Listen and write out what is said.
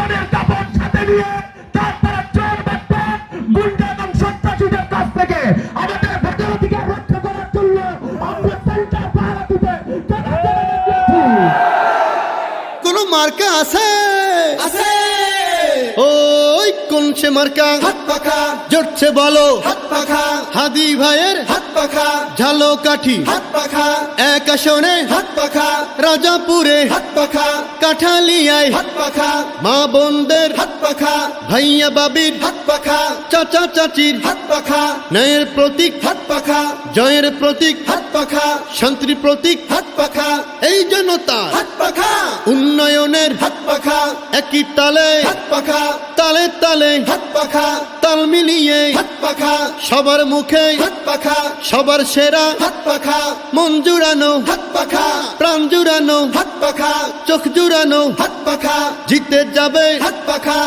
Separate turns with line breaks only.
খুনের কাপড় সাথে নিয়ে তারপরে চোর বাটপার গুন্ডা এবং সন্ত্রাসীদের কাছ থেকে আমাদের ভোটের অধিকার রক্ষা করার জন্য আমরা সেন্টার পাহারা দিতে
কোন মার্কা আছে
আছে
ওই কোন সে মার্কা
হাত পাখা
জড়ছে বলো
হাত পাখা
হাদি ভাইয়ের
হাত পাখা
ঝালো কাঠি
হাত পাখা
এক আসনে
হাত পাখা
রাজাপুরে
হাত পাখা
কাঠালিয়ায়
হাত পাখা
মা বোনদের
হাত পাখা
ভাইয়া বাবির
হাত পাখা
চাচা চাচির
হাত পাখা
ন্যায়ের প্রতীক
হাত পাখা
জয়ের প্রতীক
হাত পাখা
শান্তির প্রতীক
হাত পাখা
এই জনতা
হাত পাখা
উন্নয়নের
হাত পাখা
একই তালে
হাত পাখা
তালে তালে
হাত পাখা
তাল মিলিয়ে
হাত পাখা
সবার মুখে
হাত পাখা
সবার সেরা
হাত পাখা
মন জুড়ানো
হাত পাখা
প্রাণ জুড়ানো
হাত পাখা
চোখ জুড়ানো
হাত পাখা
জিতে যাবে
হাত পাখা